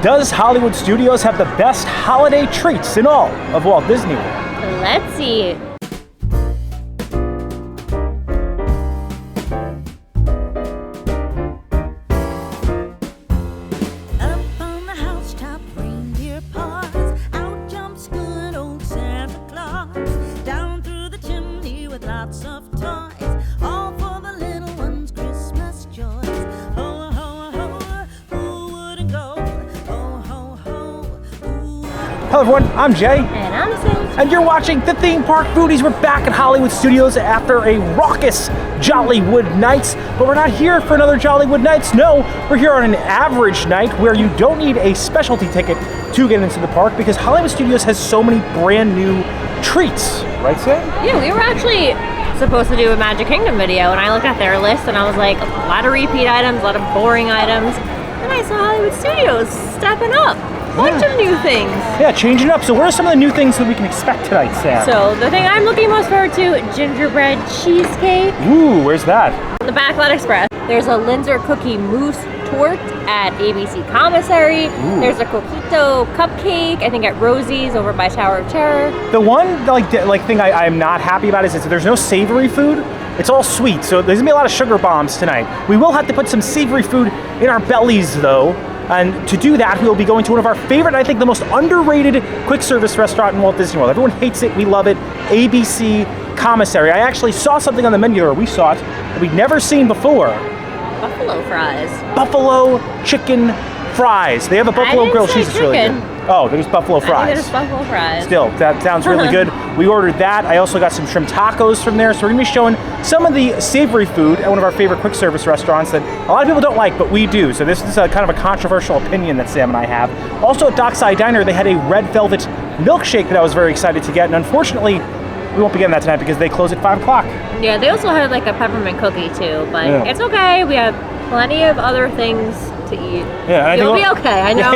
Does Hollywood Studios have the best holiday treats in all of Walt Disney World? Let's see. Up on the housetop, reindeer paws, out jumps good old Santa Claus, down through the chimney with lots of toys, all for the little ones' Christmas joys. Ho, ho, ho, who wouldn't go? Ho, ho, ho, who wouldn't Hello everyone, I'm Jay. And I'm Sam. And you're watching The Theme Park Foodies. We're back at Hollywood Studios after a raucous Jollywood Nights. But we're not here for another Jollywood Nights. No, we're here on an average night where you don't need a specialty ticket to get into the park because Hollywood Studios has so many brand new treats. Right, Sam? Yeah, we were actually supposed to do a Magic Kingdom video, and I looked at their list and I was like, a lot of repeat items, a lot of boring items. And I saw Hollywood Studios stepping up. Bunch of new things. Yeah, changing up. So what are some of the new things that we can expect tonight, Sam? So the thing I'm looking most forward to, gingerbread cheesecake. Ooh, where's that? The Backlot Express. There's a Linder cookie mousse tort at ABC Commissary. Ooh. There's a coquito cupcake, I think at Rosies over by Tower of Terror. The one thing I'm not happy about is that there's no savory food. It's all sweet, so there's gonna be a lot of sugar bombs tonight. We will have to put some savory food in our bellies though. And to do that, we'll be going to one of our favorite, I think the most underrated quick service restaurant in Walt Disney World. Everyone hates it, we love it, ABC Commissary. I actually saw something on the menu, or we saw it, that we'd never seen before. Buffalo fries. Buffalo chicken fries. They have a buffalo grilled cheese that's really good. Oh, there's buffalo fries. I think there's buffalo fries. Still, that sounds really good. We ordered that. I also got some shrimp tacos from there. So we're gonna be showing some of the savory food at one of our favorite quick service restaurants that a lot of people don't like, but we do. So this is a kind of a controversial opinion that Sam and I have. Also at Dockside Diner, they had a red velvet milkshake that I was very excited to get. And unfortunately, we won't be getting that tonight because they close at 5 o'clock. Yeah, they also had like a peppermint cookie too, but Yeah. it's okay. We have plenty of other things to eat. Yeah, You'll be okay. I know.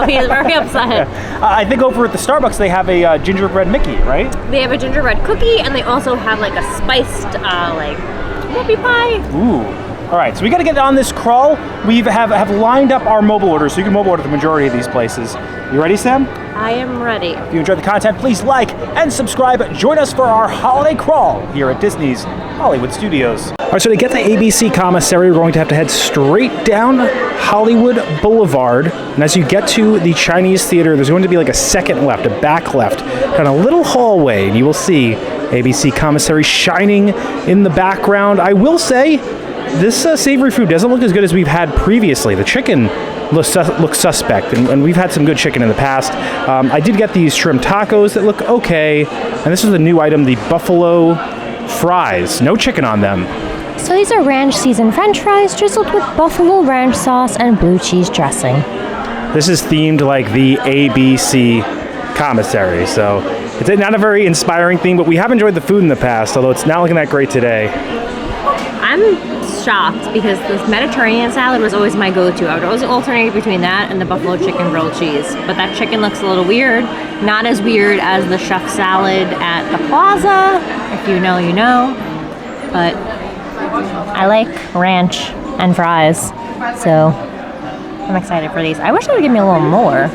He's very upset. I think over at the Starbucks, they have a gingerbread Mickey, right? They have a gingerbread cookie, and they also have like a spiced whoopie pie. Ooh. All right, so we got to get on this crawl. We have lined up our mobile orders, so you can mobile order the majority of these places. You ready, Sam? I am ready. If you enjoyed the content, please like and subscribe. Join us for our holiday crawl here at Disney's Hollywood Studios. All right, so to get to ABC Commissary, we're going to have to head straight down Hollywood Boulevard. And as you get to the Chinese Theater, there's going to be like a second left, a back left, kind of a little hallway, and you will see ABC Commissary shining in the background. I will say, this savory food doesn't look as good as we've had previously. The chicken looks suspect, and we've had some good chicken in the past. I did get these shrimp tacos that look okay, and this is the new item, the buffalo fries. No chicken on them. So these are ranch seasoned french fries drizzled with buffalo ranch sauce and blue cheese dressing. This is themed like the ABC Commissary, so it's not a very inspiring theme, but we have enjoyed the food in the past, although it's not looking that great today. I'm shocked because this Mediterranean salad was always my go-to. I would always alternate between that and the buffalo chicken grilled cheese. But that chicken looks a little weird. Not as weird as the chef salad at the Plaza. If you know, you know. But I like ranch and fries, so I'm excited for these. I wish they would give me a little more.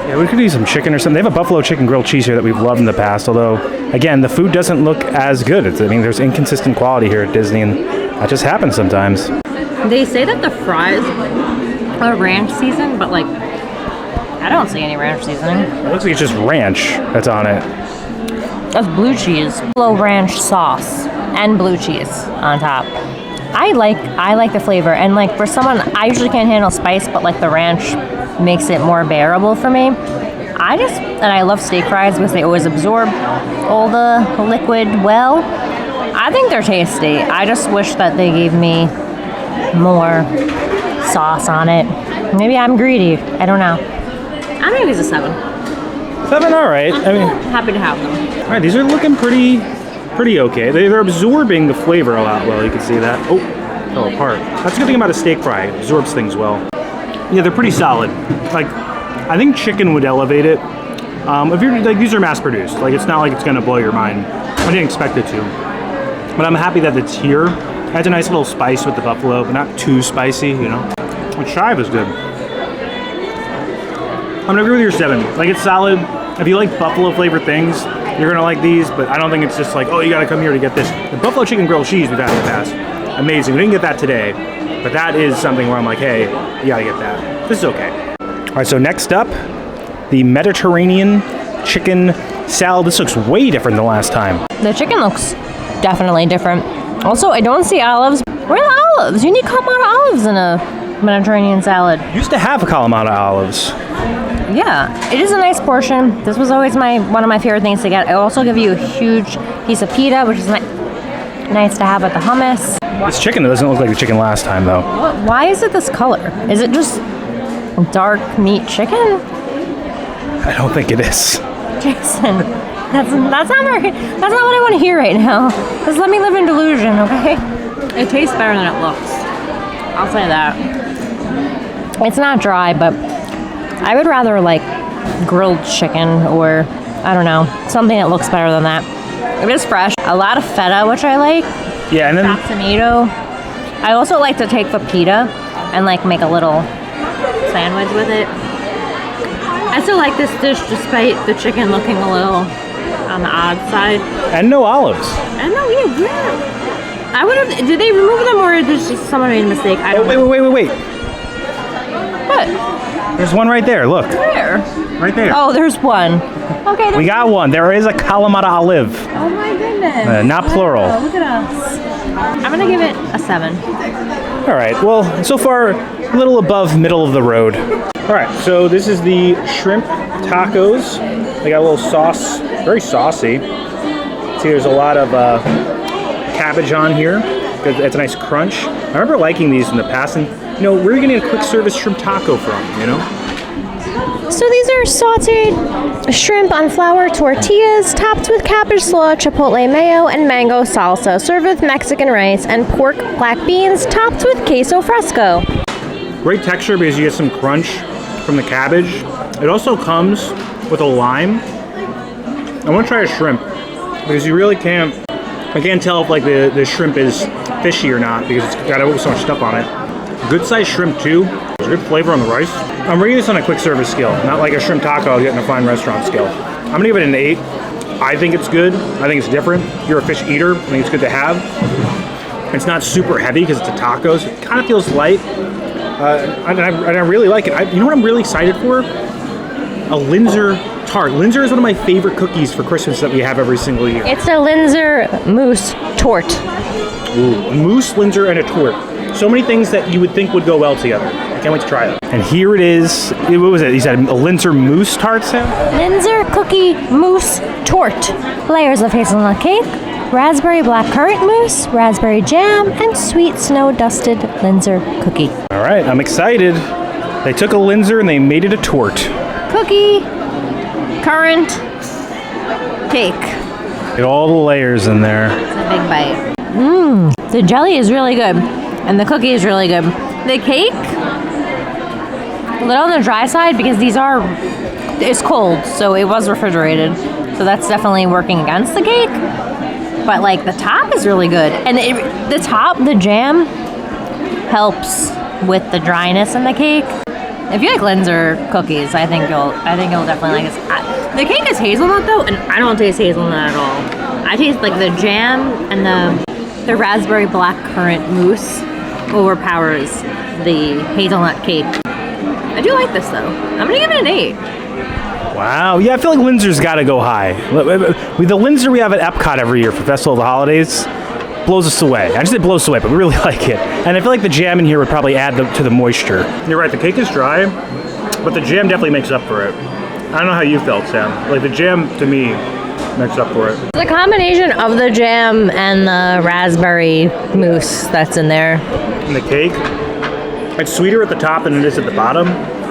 Yeah, we could use some chicken or something. They have a buffalo chicken grilled cheese here that we've loved in the past, although, again, the food doesn't look as good. There's inconsistent quality here at Disney, and that just happens sometimes. They say that the fries are ranch seasoned, but I don't see any ranch seasoning. It looks like it's just ranch that's on it. That's blue cheese. Buffalo ranch sauce and blue cheese on top. I like the flavor, and for someone, I usually can't handle spice, but the ranch makes it more bearable for me. I love steak fries because they always absorb all the liquid well. I think they're tasty. I just wish that they gave me more sauce on it. Maybe I'm greedy. I don't know. I'm gonna give these a 7. 7, all right. I'm happy to have them. All right, these are looking pretty okay. They're absorbing the flavor a lot well. You can see that. Oh, fell apart. That's a good thing about a steak fry. It absorbs things well. Yeah, they're pretty solid. I think chicken would elevate it. If you're these are mass produced. It's not like it's gonna blow your mind. I didn't expect it to, but I'm happy that it's here. It has a nice little spice with the buffalo, but not too spicy. The chive is good. gonna agree with your 7. Like, it's solid. If you like buffalo flavored things, you're gonna like these, but I don't think it's just like, oh, you gotta come here to get this. The buffalo chicken grilled cheese we've had in the past, amazing. We didn't get that today, but that is something where I'm like, hey, you gotta get that. This is okay. All right, so next up, the Mediterranean chicken salad. This looks way different than last time. The chicken looks definitely different. Also, I don't see olives. Where are the olives? You need Kalamata olives in a Mediterranean salad. Used to have Kalamata olives. Yeah, it is a nice portion. This was always one of my favorite things to get. I also give you a huge piece of pita, which is nice to have with the hummus. This chicken doesn't look like the chicken last time, though. Why is it this color? Is it just dark meat chicken? I don't think it is. Jason, that's not what I want to hear right now. Just let me live in delusion, okay? It tastes better than it looks. I'll say that. It's not dry, but I would rather like grilled chicken or, I don't know, something that looks better than that. It is fresh. A lot of feta, which I like. Yeah, and then tomato. I also like to take the pita and like make a little sandwich with it. I still like this dish despite the chicken looking a little on the odd side. and no olives. I know, yeah. I would have. Did they remove them or did just someone made a mistake? I don't know. Wait. What? There's one right there. Look, Where? right there. Oh, there's one. Okay. We got one. There is a Kalamata olive. Oh my goodness. Not plural. Wow, look at us. I'm gonna give it a 7. All right. Well, so far, a little above middle of the road. All right. So this is the shrimp tacos. They got a little sauce, very saucy. See, there's a lot of cabbage on here. It's a nice crunch. I remember liking these in the past, and you know, where are you getting a quick service shrimp taco from? You know. So these are sauteed shrimp on flour tortillas, topped with cabbage slaw, chipotle mayo, and mango salsa, served with Mexican rice and pork black beans, topped with queso fresco. Great texture because you get some crunch from the cabbage. It also comes with a lime. I want to try a shrimp because you really can't. I can't tell if like the shrimp is fishy or not because it's got so much stuff on it. Good sized shrimp too. There's good flavor on the rice. I'm rating this on a quick service scale, not like a shrimp taco I'll get in a fine restaurant scale. I'm gonna give it an 8. I think it's good. I think it's different. If you're a fish eater, I think it's good to have. It's not super heavy because it's a taco, so it kind of feels light. And I really like it. You know what I'm really excited for? A Linder Tart. Linder is one of my favorite cookies for Christmas that we have every single year. It's a Linder Mousse Tort. Ooh, a mousse, Linder, and a tort. So many things that you would think would go well together. I can't wait to try it. And here it is. What was it? You said a Linder Mousse Tart, Sam? Linder Cookie Mousse Tort. Layers of hazelnut cake, raspberry blackcurrant mousse, raspberry jam, and sweet snow-dusted Linder cookie. All right, I'm excited. They took a Linder and they made it a tort. Cookie, currant, cake. Get all the layers in there. It's a big bite. The jelly is really good, and the cookie is really good. The cake, A little on the dry side because it's cold, so it was refrigerated. So that's definitely working against the cake. But like the top is really good, and the jam helps with the dryness in the cake. If you like Linder cookies, I think you'll definitely like this. the cake is hazelnut though, and I don't taste hazelnut at all. I taste like the jam and the raspberry blackcurrant mousse overpowers the hazelnut cake. I do like this though. I'm gonna give it an 8. Wow. Yeah, I feel like Linder's got to go high. The Linder we have at Epcot every year for Festival of the Holidays blows us away. I just said blows us away, but we really like it. And I feel like the jam in here would probably add to the moisture. You're right, the cake is dry, but the jam definitely makes up for it. I don't know how you felt, Sam. Like the jam, to me, makes up for it. The combination of the jam and the raspberry mousse that's in there. And the cake, it's sweeter at the top than it is at the bottom,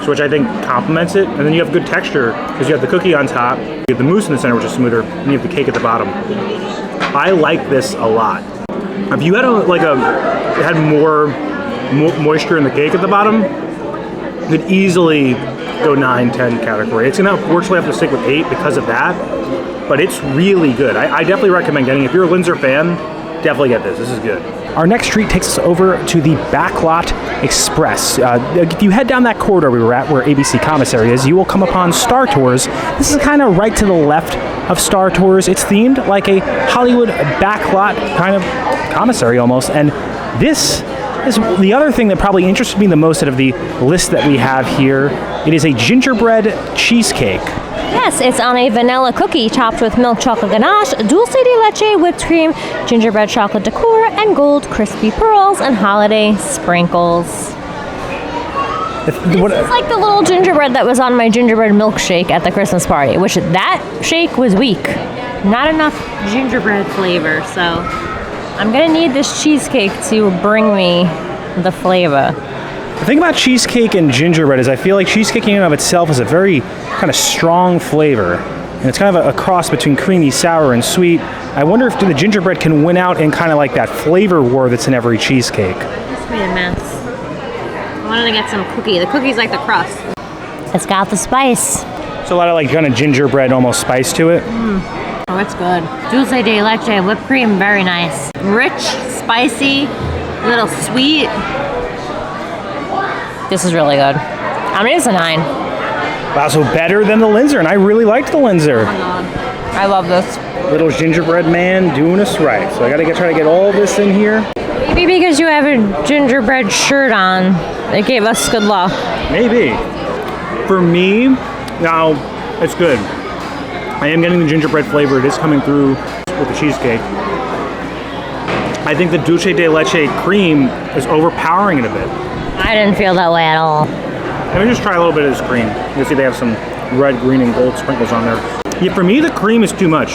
which I think complements it. And then you have good texture because you have the cookie on top, you have the mousse in the center, which is smoother, and you have the cake at the bottom. I like this a lot. If you had had more moisture in the cake at the bottom, you could easily go 9, 10 category. It's gonna unfortunately have to stick with 8 because of that, but it's really good. I definitely recommend getting it. If you're a Linder fan, definitely get this. This is good. All our next treat takes us over to the Backlot Express. If you head down that corridor we were at where ABC Commissary is, you will come upon Star Tours. This is kind of right to the left of Star Tours. It's themed like a Hollywood backlot kind of commissary almost. And this is the other thing that probably interested me the most out of the list that we have here. It is a gingerbread cheesecake. Yes, it's on a vanilla cookie topped with milk chocolate ganache, dulce de leche, whipped cream, gingerbread chocolate decor, and gold crispy pearls and holiday sprinkles. This is like the little gingerbread that was on my gingerbread milkshake at the Christmas party, which that shake was weak. Not enough gingerbread flavor, so I'm gonna need this cheesecake to bring me the flavor. The thing about cheesecake and gingerbread is I feel like cheesecake in and of itself is a very kind of strong flavor. And it's kind of a cross between creamy, sour, and sweet. I wonder if the gingerbread can win out in kind of like that flavor war that's in every cheesecake. This made a mess. I wanted to get some cookie. The cookie's like the crust. It's got the spice. So a lot of like kind of gingerbread almost spice to it. Oh, it's good. Dulce de leche, whipped cream, very nice. Rich, spicy, a little sweet. This is really good. I'm gonna give this a 9. Wow, so better than the Linder, and I really liked the Linder. I love this. Little gingerbread man doing us right. So I gotta try to get all this in here. Maybe because you have a gingerbread shirt on, it gave us good luck. Maybe. For me, now it's good. I am getting the gingerbread flavor. It is coming through with the cheesecake. I think the dulce de leche cream is overpowering it a bit. I didn't feel that way at all. Let me just try a little bit of this cream. You see they have some red, green, and gold sprinkles on there. Yeah, for me, the cream is too much,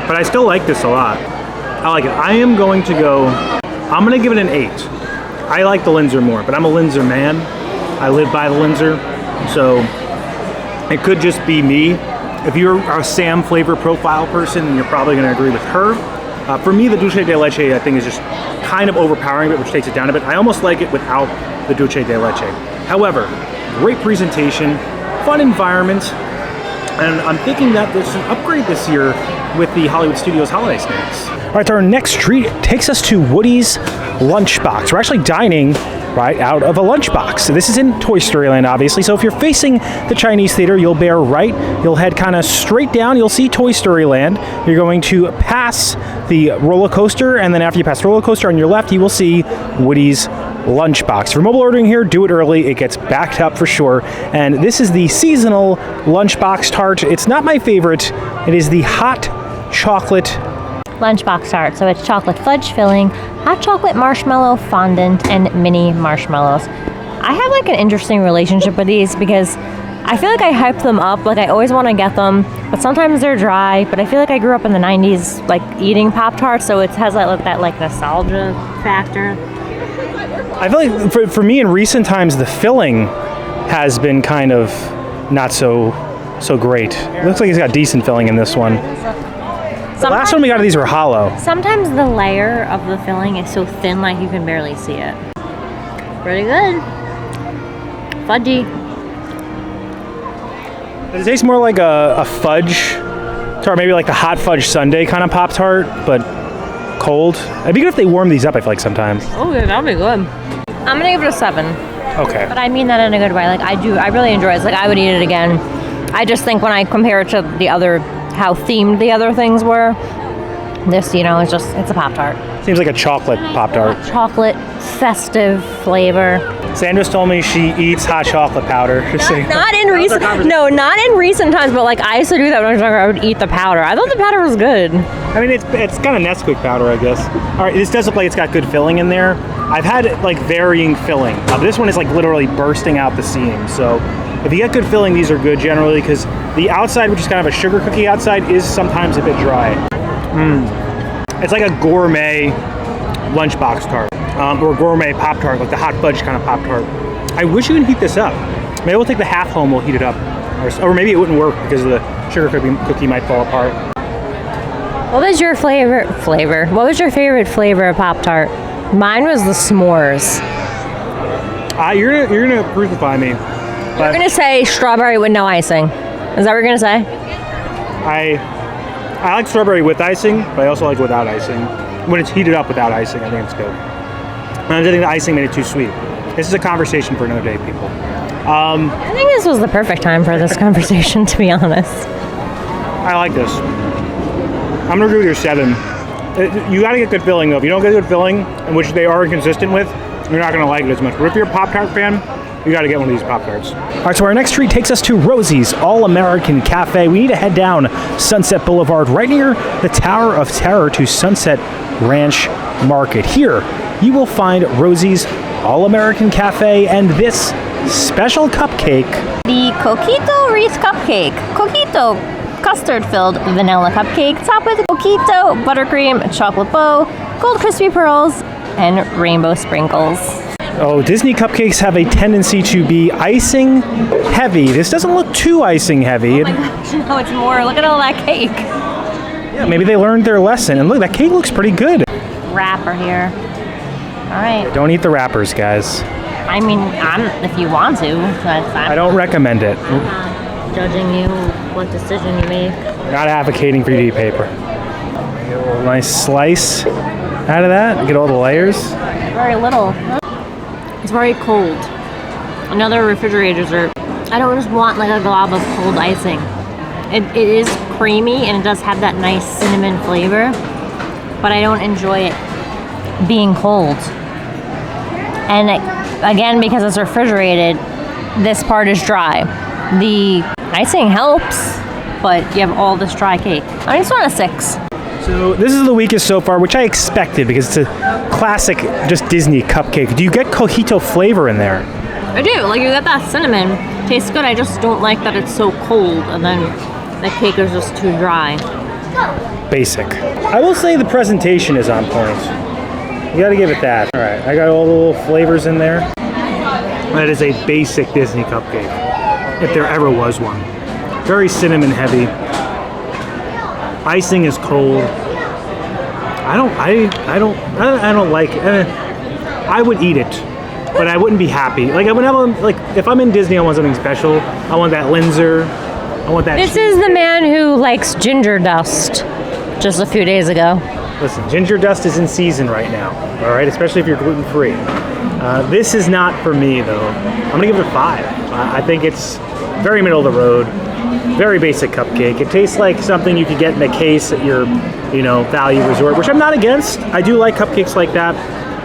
but I still like this a lot. I like it. I am going to go, I'm going to give it an 8. I like the Linder more, but I'm a Linder man. I live by the Linder, so it could just be me. If you're a Sam flavor profile person, then you're probably going to agree with her. For me, the dulce de leche, I think, is just kind of overpowering it, which takes it down a bit. I almost like it without the dulce de leche. However, great presentation, fun environment, and I'm thinking that there's an upgrade this year with the Hollywood Studios holiday snacks. All right, so our next treat takes us to Woody's Lunchbox. We're actually dining right out of a lunchbox. So this is in Toy Story Land, obviously. So if you're facing the Chinese theater, you'll bear right. You'll head kind of straight down. You'll see Toy Story Land. You're going to pass the roller coaster, and then after you pass the roller coaster on your left, you will see Woody's Lunchbox. For mobile ordering here, do it early. It gets backed up for sure. And this is the seasonal Lunchbox Tart. It's not my favorite. It is the hot chocolate Lunchbox Tart. So it's chocolate fudge filling, hot chocolate marshmallow fondant, and mini marshmallows. I have like an interesting relationship with these because I feel like I hype them up. Like I always want to get them, but sometimes they're dry. But I feel like I grew up in the 90s like eating Pop-Tarts, so it has that like nostalgia factor. I feel like for me in recent times, the filling has been kind of not so great. It looks like it's got decent filling in this one. The last one we got of these were hollow. Sometimes the layer of the filling is so thin, like you can barely see it. Pretty good. Fudgy. It tastes more like a fudge tart, maybe like the hot fudge sundae kind of Pop-Tart, but cold. It'd be good if they warm these up, I feel like, sometimes. Oh, yeah, that'd be good. I'm gonna give it a 7. Okay. But I mean that in a good way. Like I really enjoy it. It's like I would eat it again. I just think when I compare it to the other, how themed the other things were, this, it's a Pop-Tart. Seems like a chocolate Pop-Tart. Chocolate, festive flavor. Sandra's told me she eats hot chocolate powder. Not in recent times, but like I used to do that when I was younger. I would eat the powder. I thought the powder was good. I mean, it's kind of Nesquik powder, I guess. All right, this does look like it's got good filling in there. I've had like varying filling. This one is like literally bursting out the seam. So if you get good filling, these are good generally because the outside, which is kind of a sugar cookie outside, is sometimes a bit dry. It's like a gourmet lunchbox tart or gourmet Pop-Tart, like the hot fudge kind of Pop-Tart. I wish you could heat this up. Maybe we'll take the half home, we'll heat it up. Or maybe it wouldn't work because the sugar cookie might fall apart. What was your flavor? What was your favorite flavor of Pop-Tart? Mine was the s'mores. You're gonna crucify me. You're gonna say strawberry with no icing. Is that what you're gonna say? I like strawberry with icing, but I also like without icing. when it's heated up without icing, I think it's good. And I think the icing made it too sweet. This is a conversation for another day, people. I think this was the perfect time for this conversation, to be honest. I like this. I'm gonna agree with your 7. You gotta get good filling though. If you don't get good filling, and which they are inconsistent with, you're not gonna like it as much. But if you're a Pop-Tart fan, you gotta get one of these Pop-Tarts. All right, so our next treat takes us to Rosies, AllAmerican Cafe. We need to head down Sunset Boulevard, right near the Tower of Terror to Sunset Ranch Market. Here, you will find Rosies, AllAmerican Cafe, and this special cupcake. The Coquito Wreath Cupcake. Coquito custard-filled vanilla cupcake, topped with coquito, buttercream, chocolate bow, gold crispy pearls, and rainbow sprinkles. Oh, Disney cupcakes have a tendency to be icing heavy. This doesn't look too icing heavy. Oh my gosh, no, it's more. Look at all that cake. Yeah, maybe they learned their lesson. And look, that cake looks pretty good. Wrapper here. All right. Don't eat the wrappers, guys. I mean, if you want to. I don't recommend it. I'm not judging you what decision you make. We're not advocating for you to eat paper. Get a little nice slice out of that. Get all the layers. Very little. It's very cold. Another refrigerator dessert. I don't just want like a glob of cold icing. It is creamy and it does have that nice cinnamon flavor, but I don't enjoy it being cold. And again, because it's refrigerated, this part is dry. The icing helps, but you have all this dry cake. I just want a 6. So this is the weakest so far, which I expected because it's a classic, just Disney cupcake. Do you get coquito flavor in there? I do. Like, you get that cinnamon. Tastes good. I just don't like that it's so cold and then the cake is just too dry. Basic. I will say the presentation is on point. You gotta give it that. All right, I got all the little flavors in there. That is a basic Disney cupcake, if there ever was one. Very cinnamon heavy. Icing is cold. I don't like it. I would eat it, but I wouldn't be happy. Like, I would have, like, if I'm in Disney, I want something special. I want that Linder. I want that. This is the man who likes ginger dust just a few days ago. Listen, ginger dust is in season right now, all right? Especially if you're gluten-free. This is not for me, though. I'm gonna give it a 5. I think it's very middle of the road, very basic cupcake. It tastes like something you could get in a case at your, value resort, which I'm not against. I do like cupcakes like that,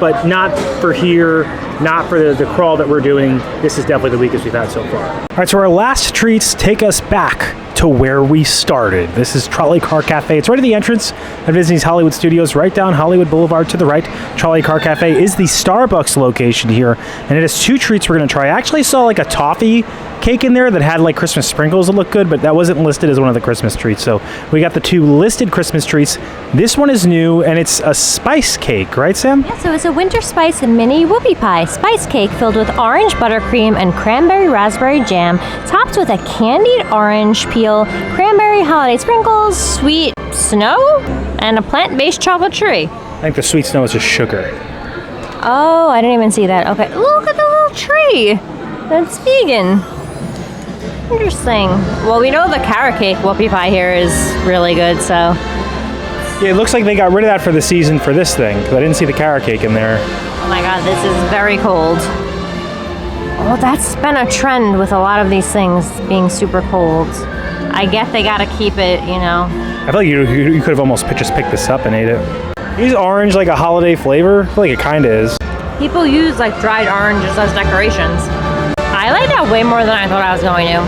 but not for here, not for the crawl that we're doing. This is definitely the weakest we've had so far. All right, so our last treats take us back to where we started. This is Trolley Car Cafe. It's right at the entrance of Disney's Hollywood Studios, right down Hollywood Boulevard to the right. Trolley Car Cafe is the Starbucks location here, and it has 2 treats we're gonna try. I actually saw like a toffee cake in there that had like Christmas sprinkles that looked good, but that wasn't listed as one of the Christmas treats. So we got the 2 listed Christmas treats. This one is new, and it's a spice cake, right, Sam? Yeah, so it's a winter spice mini whoopie pie spice cake filled with orange buttercream and cranberry raspberry jam, topped with a candied orange peel, cranberry holiday sprinkles, sweet snow, and a plant-based chocolate tree. I think the sweet snow is just sugar. Oh, I didn't even see that. Okay, look at the little tree. That's vegan. Interesting. Well, we know the carrot cake whoopie pie here is really good, so. Yeah, it looks like they got rid of that for the season for this thing, because I didn't see the carrot cake in there. Oh my god, this is very cold. Well, that's been a trend with a lot of these things being super cold. I get they gotta keep it, I feel like you could have almost just picked this up and ate it. Is orange like a holiday flavor? I feel like it kind of is. People use like dried oranges as decorations. I like that way more than I thought I was going to.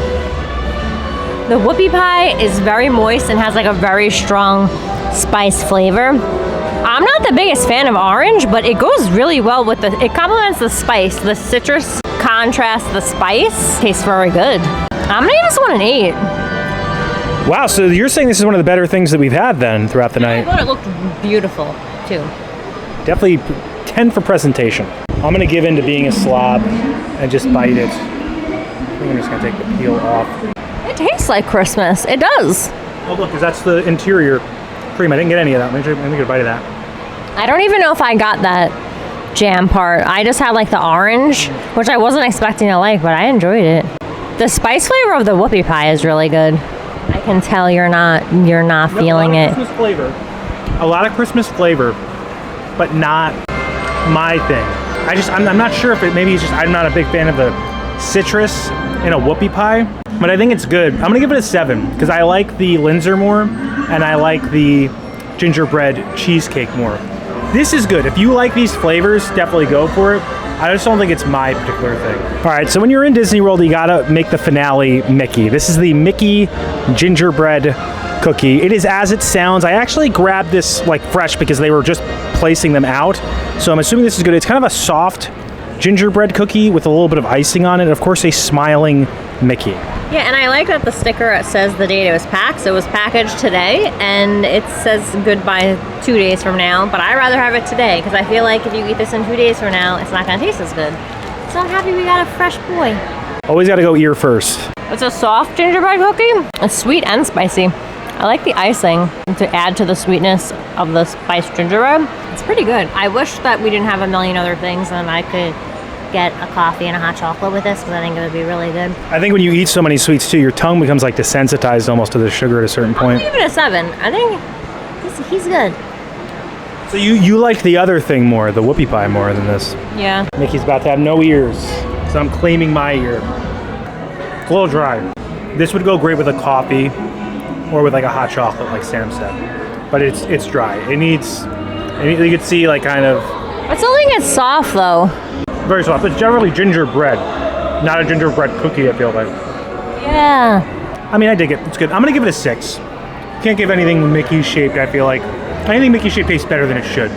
The whoopie pie is very moist and has like a very strong spice flavor. I'm not the biggest fan of orange, but it goes really well with it complements the spice. The citrus contrasts the spice. Tastes very good. I'm gonna give this one an 8. Wow, so you're saying this is one of the better things that we've had then throughout the night? I thought it looked beautiful too. Definitely 10 for presentation. I'm gonna give in to being a slob and just bite it. I think I'm just gonna take the peel off. It tastes like Christmas. It does. Oh look, because that's the interior cream. I didn't get any of that. Let me get a bite of that. I don't even know if I got that jam part. I just had like the orange, which I wasn't expecting to like, but I enjoyed it. The spice flavor of the whoopie pie is really good. I can tell you're not feeling it. Christmas flavor. A lot of Christmas flavor. but not my thing. I'm not sure if maybe it's just I'm not a big fan of the citrus in a whoopie pie, but I think it's good. I'm gonna give it a 7 because I like the Linder more and I like the gingerbread cheesecake more. This is good. If you like these flavors, definitely go for it. I just don't think it's my particular thing. All right, so when you're in Disney World, you gotta make the finale Mickey. This is the Mickey gingerbread cookie. It is as it sounds. I actually grabbed this like fresh because they were just placing them out. So I'm assuming this is good. It's kind of a soft gingerbread cookie with a little bit of icing on it. And of course, a smiling Mickey. Yeah, and I like that the sticker says the date it was packed. So it was packaged today, and it says goodbye 2 days from now. But I'd rather have it today because I feel like if you eat this in 2 days from now, it's not going to taste as good. So I'm happy we got a fresh boy. Always got to go ear first. It's a soft gingerbread cookie. It's sweet and spicy. I like the icing to add to the sweetness of the spiced gingerbread. It's pretty good. I wish that we didn't have a million other things and I could get a coffee and a hot chocolate with this because I think it would be really good. I think when you eat so many sweets too, your tongue becomes like desensitized almost to the sugar at a certain point. I'll give it a 7. I think he's good. So you liked the other thing more, the whoopie pie more than this. Yeah. Mickey's about to have no ears, so I'm claiming my ear. It's a little dry. This would go great with a coffee or with like a hot chocolate, like Sam said. But it's dry. It needs, you could see like kind of... I still think it's soft though. Very soft. It's generally gingerbread, not a gingerbread cookie, I feel like. Yeah. I mean, I dig it. It's good. I'm going to give it a 6. Can't give anything Mickey shaped, I feel like. Anything Mickey shaped tastes better than it should.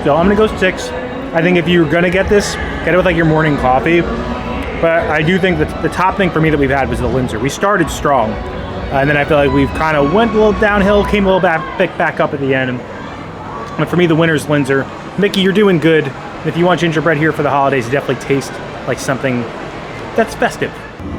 So I'm going to go 6. I think if you're going to get this, get it with like your morning coffee. But I do think that the top thing for me that we've had was the Linder. We started strong. And then I feel like we've kind of went a little downhill, came a little back up at the end. And for me, the winner's Linder. Mickey, you're doing good. If you want gingerbread here for the holidays, it definitely tastes like something that's festive.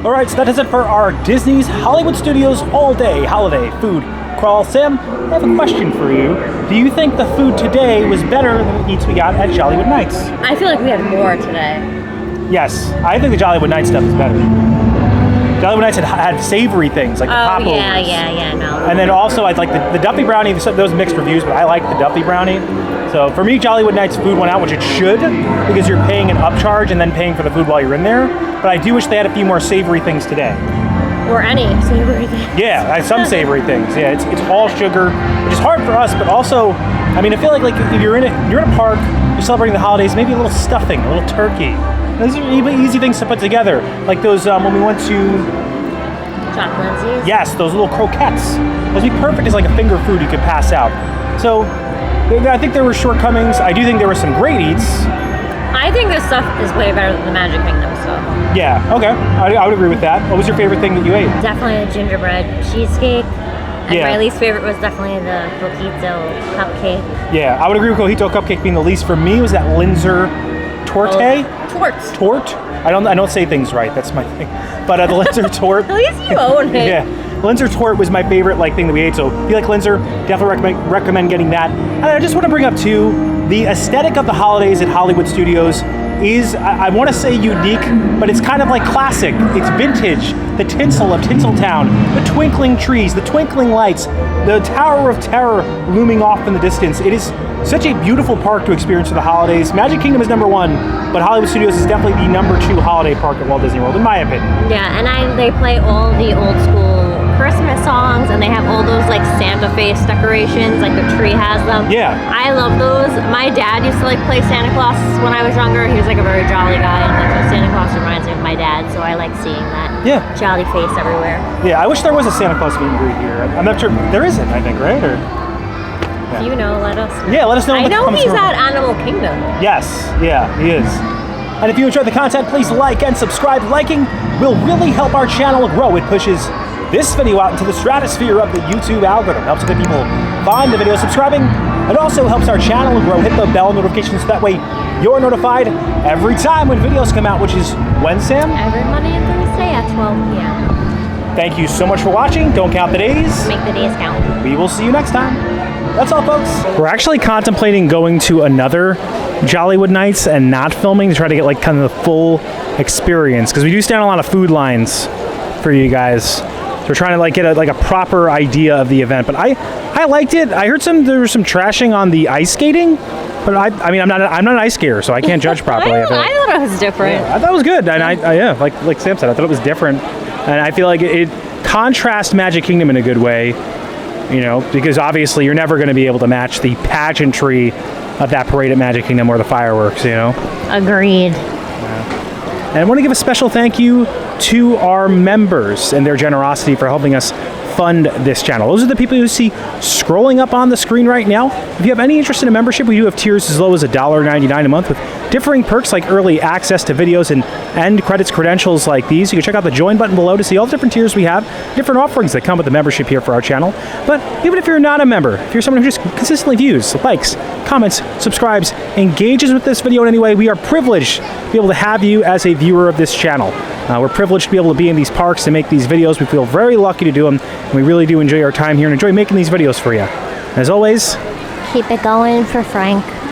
All right, so that is it for our Disney's Hollywood Studios all-day holiday food crawl. Sam, I have a question for you. Do you think the food today was better than the eats we got at Jollywood Nights? I feel like we had more today. Yes, I think the Jollywood Nights stuff is better. Jollywood Nights had savory things like the popovers. Yeah, no. And then also I like the Duffy Brownie. Those mixed reviews, but I like the Duffy Brownie. So for me, Jollywood Nights food went out, which it should, because you're paying an upcharge and then paying for the food while you're in there. But I do wish they had a few more savory things today. Or any savory thing. Yeah, some savory things. Yeah, it's all sugar, which is hard for us, but also, I mean, I feel like if you're in a park, you're celebrating the holidays, maybe a little stuffing, a little turkey. Those are easy things to put together. Like those when we went to Chocolates. yes, those little croquettes. Those would be perfect as like a finger food you could pass out. So I think there were shortcomings. I do think there were some great eats. I think this stuff is way better than the Magic Kingdom stuff. Yeah, okay. I would agree with that. What was your favorite thing that you ate? Definitely the gingerbread cheesecake. And my least favorite was definitely the Coquito cupcake. Yeah, I would agree with Coquito cupcake being the least. For me, was that Linder torte? Tort? I don't say things right. That's my thing. But the Linder tort. At least you own it. Yeah, Linder tort was my favorite thing that we ate. So if you like Linder, definitely recommend getting that. And I just want to bring up too, the aesthetic of the holidays at Hollywood Studios is, I want to say unique, but it's kind of like classic. It's vintage. The tinsel of Tinseltown, the twinkling trees, the twinkling lights, the Tower of Terror looming off in the distance. It is such a beautiful park to experience for the holidays. Magic Kingdom is number 1, but Hollywood Studios is definitely the number 2 holiday park at Walt Disney World, in my opinion. Yeah, and they play all the old school Christmas songs, and they have all those like Santa face decorations, like the tree has them. Yeah. I love those. My dad used to play Santa Claus when I was younger. He was like a very jolly guy, and Santa Claus reminds me of my dad, so I like seeing that jolly face everywhere. Yeah, I wish there was a Santa Claus meet and greet here. I'm not sure. There isn't, I think, right? Or If you know, let us know. Yeah, let us know. I know he's at Animal Kingdom. Yes, yeah, he is. And if you enjoyed the content, please like and subscribe. Liking will really help our channel grow. It pushes this video out into the stratosphere of the YouTube algorithm. Helps other people find the video. Subscribing, it also helps our channel grow. Hit the bell notifications so that way you're notified every time when videos come out, which is when, Sam? Every Monday and Thursday at 12 p.m. Thank you so much for watching. Don't count the days. Make the days count. We will see you next time. That's all, folks. We're actually contemplating going to another Jollywood Nights and not filming to try to get kind of the full experience, because we do stand on a lot of food lines for you guys. So we're trying to get a proper idea of the event. But I liked it. I heard there was some trashing on the ice skating. But I mean, I'm not an ice skater, so I can't judge properly. I thought it was different. I thought it was good, and I like Sam said, I thought it was different, and I feel like it contrasts Magic Kingdom in a good way, you know, because obviously you're never going to be able to match the pageantry of that parade at Magic Kingdom or the fireworks, you know. Agreed. And I want to give a special thank you to our members and their generosity for helping us fund this channel. Those are the people you see scrolling up on the screen right now. If you have any interest in a membership, we do have tiers as low as $1.99 a month with differing perks like early access to videos and end credits credentials like these. You can check out the join button below to see all the different tiers we have, different offerings that come with the membership here for our channel. But even if you're not a member, if you're someone who just consistently views, likes, comments, subscribes, engages with this video in any way, we are privileged to be able to have you as a viewer of this channel. We're privileged to be able to be in these parks and make these videos. We feel very lucky to do them, and we really do enjoy our time here and enjoy making these videos for you. As always, Keep it going for Frank.